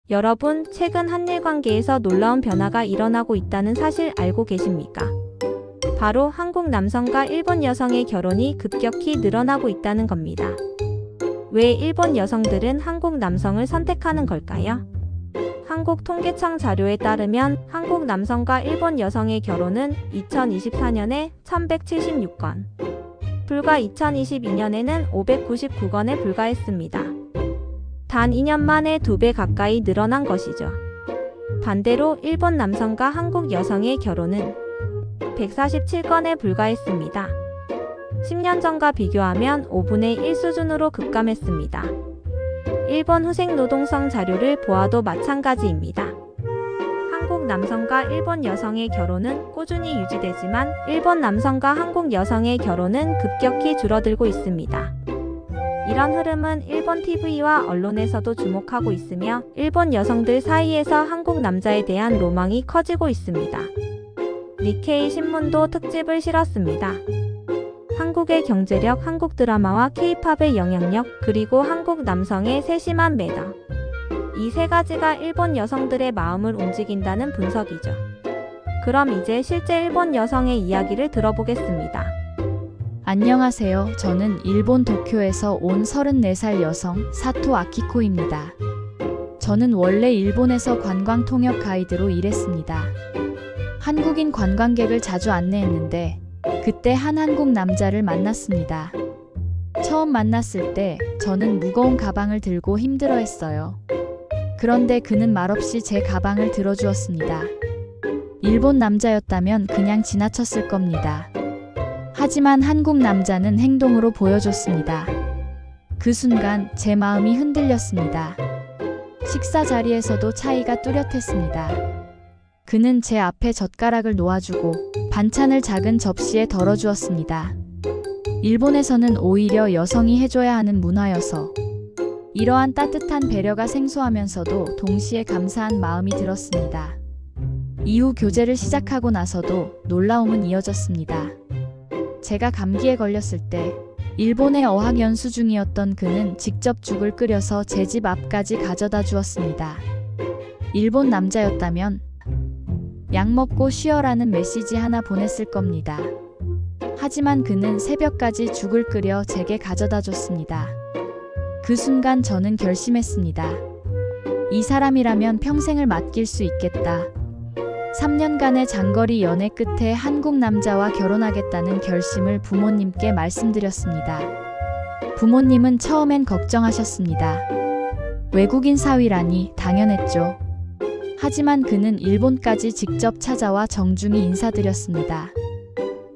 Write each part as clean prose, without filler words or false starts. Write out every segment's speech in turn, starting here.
여러분, 최근 한일 관계에서 놀라운 변화가 일어나고 있다는 사실 알고 계십니까? 바로 한국 남성과 일본 여성의 결혼이 급격히 늘어나고 있다는 겁니다. 왜 일본 여성들은 한국 남성을 선택하는 걸까요? 한국통계청 자료에 따르면 한국 남성과 일본 여성의 결혼은 2024년에 1176건, 불과 2022년에는 599건에 불과했습니다. 단 2년 만에 2배 가까이 늘어난 것이죠. 반대로 일본 남성과 한국 여성의 결혼은 147건에 불과했습니다. 10년 전과 비교하면 5분의 1 수준으로 급감했습니다. 일본 후생노동성 자료를 보아도 마찬가지입니다. 한국 남성과 일본 여성의 결혼은 꾸준히 유지되지만 일본 남성과 한국 여성의 결혼은 급격히 줄어들고 있습니다. 이런 흐름은 일본 TV와 언론에서도 주목하고 있으며 일본 여성들 사이에서 한국 남자에 대한 로망이 커지고 있습니다. 니케이 신문도 특집을 실었습니다. 한국의 경제력, 한국 드라마와 K-팝의 영향력, 그리고 한국 남성의 세심한 매너. 이 세 가지가 일본 여성들의 마음을 움직인다는 분석이죠. 그럼 이제 실제 일본 여성의 이야기를 들어보겠습니다. 안녕하세요. 저는 일본 도쿄에서 온 34살 여성 사토 아키코입니다. 저는 원래 일본에서 관광 통역 가이드로 일했습니다. 한국인 관광객을 자주 안내했는데 그때 한 한국 남자를 만났습니다. 처음 만났을 때 저는 무거운 가방을 들고 힘들어했어요. 그런데 그는 말없이 제 가방을 들어주었습니다. 일본 남자였다면 그냥 지나쳤을 겁니다. 하지만 한국 남자는 행동으로 보여줬습니다. 그 순간 제 마음이 흔들렸습니다. 식사 자리에서도 차이가 뚜렷했습니다. 그는 제 앞에 젓가락을 놓아주고 반찬을 작은 접시에 덜어주었습니다. 일본에서는 오히려 여성이 해줘야 하는 문화여서 이러한 따뜻한 배려가 생소하면서도 동시에 감사한 마음이 들었습니다. 이후 교제를 시작하고 나서도 놀라움은 이어졌습니다. 제가 감기에 걸렸을 때 일본에 어학 연수 중이었던 그는 직접 죽을 끓여서 제 집 앞까지 가져다 주었습니다. 일본 남자였다면 약 먹고 쉬어라는 메시지 하나 보냈을 겁니다. 하지만 그는 새벽까지 죽을 끓여 제게 가져다 줬습니다. 그 순간 저는 결심했습니다. 이 사람이라면 평생을 맡길 수 있겠다. 3년간의 장거리 연애 끝에 한국 남자와 결혼하겠다는 결심을 부모님께 말씀드렸습니다. 부모님은 처음엔 걱정하셨습니다. 외국인 사위라니 당연했죠. 하지만 그는 일본까지 직접 찾아와 정중히 인사드렸습니다.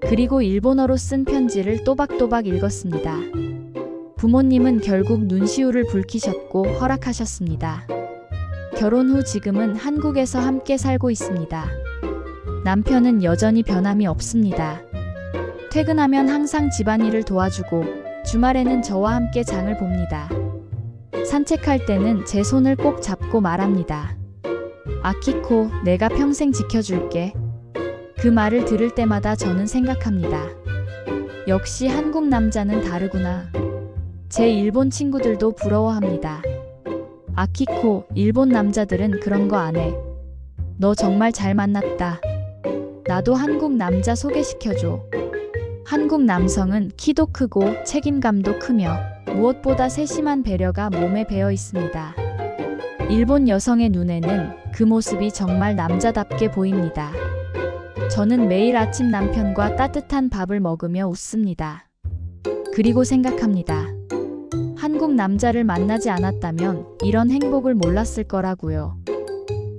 그리고 일본어로 쓴 편지를 또박또박 읽었습니다. 부모님은 결국 눈시울을 붉히셨고 허락하셨습니다. 결혼 후 지금은 한국에서 함께 살고 있습니다. 남편은 여전히 변함이 없습니다. 퇴근하면 항상 집안일을 도와주고 주말에는 저와 함께 장을 봅니다. 산책할 때는 제 손을 꼭 잡고 말합니다. 아키코, 내가 평생 지켜줄게. 그 말을 들을 때마다 저는 생각합니다. 역시 한국 남자는 다르구나. 제 일본 친구들도 부러워합니다. 아키코, 일본 남자들은 그런 거 안 해. 너 정말 잘 만났다. 나도 한국 남자 소개시켜줘. 한국 남성은 키도 크고 책임감도 크며 무엇보다 세심한 배려가 몸에 배어 있습니다. 일본 여성의 눈에는 그 모습이 정말 남자답게 보입니다. 저는 매일 아침 남편과 따뜻한 밥을 먹으며 웃습니다. 그리고 생각합니다. 한국 남자를 만나지 않았다면 이런 행복을 몰랐을 거라고요.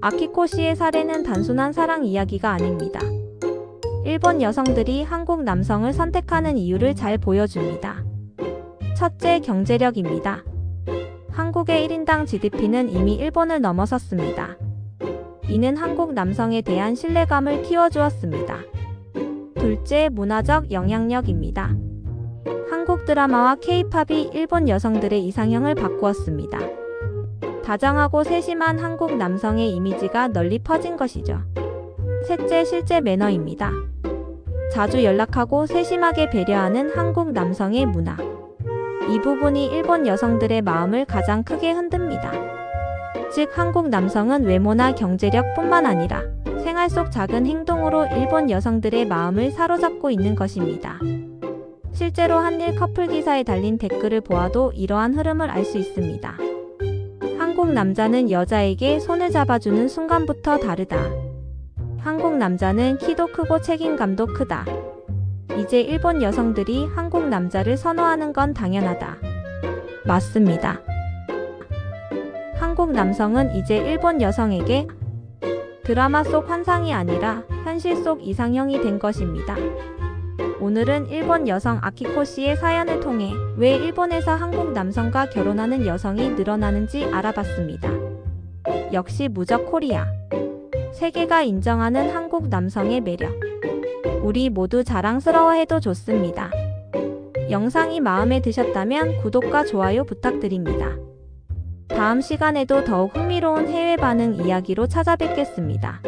아키코 씨의 사례는 단순한 사랑 이야기가 아닙니다. 일본 여성들이 한국 남성을 선택하는 이유를 잘 보여줍니다. 첫째, 경제력입니다. 한국의 1인당 GDP는 이미 일본을 넘어섰습니다. 이는 한국 남성에 대한 신뢰감을 키워주었습니다. 둘째, 문화적 영향력입니다. 한국 드라마와 K-팝이 일본 여성들의 이상형을 바꾸었습니다. 다정하고 세심한 한국 남성의 이미지가 널리 퍼진 것이죠. 셋째, 실제 매너입니다. 자주 연락하고 세심하게 배려하는 한국 남성의 문화. 이 부분이 일본 여성들의 마음을 가장 크게 흔듭니다. 즉 한국 남성은 외모나 경제력뿐만 아니라 생활 속 작은 행동으로 일본 여성들의 마음을 사로잡고 있는 것입니다. 실제로 한일 커플 기사에 달린 댓글을 보아도 이러한 흐름을 알 수 있습니다. 한국 남자는 여자에게 손을 잡아주는 순간부터 다르다. 한국 남자는 키도 크고 책임감도 크다. 이제 일본 여성들이 한국 남자를 선호하는 건 당연하다. 맞습니다. 한국 남성은 이제 일본 여성에게 드라마 속 환상이 아니라 현실 속 이상형이 된 것입니다. 오늘은 일본 여성 아키코 씨의 사연을 통해 왜 일본에서 한국 남성과 결혼하는 여성이 늘어나는지 알아봤습니다. 역시 무적 코리아. 세계가 인정하는 한국 남성의 매력. 우리 모두 자랑스러워해도 좋습니다. 영상이 마음에 드셨다면 구독과 좋아요 부탁드립니다. 다음 시간에도 더욱 흥미로운 해외 반응 이야기로 찾아뵙겠습니다.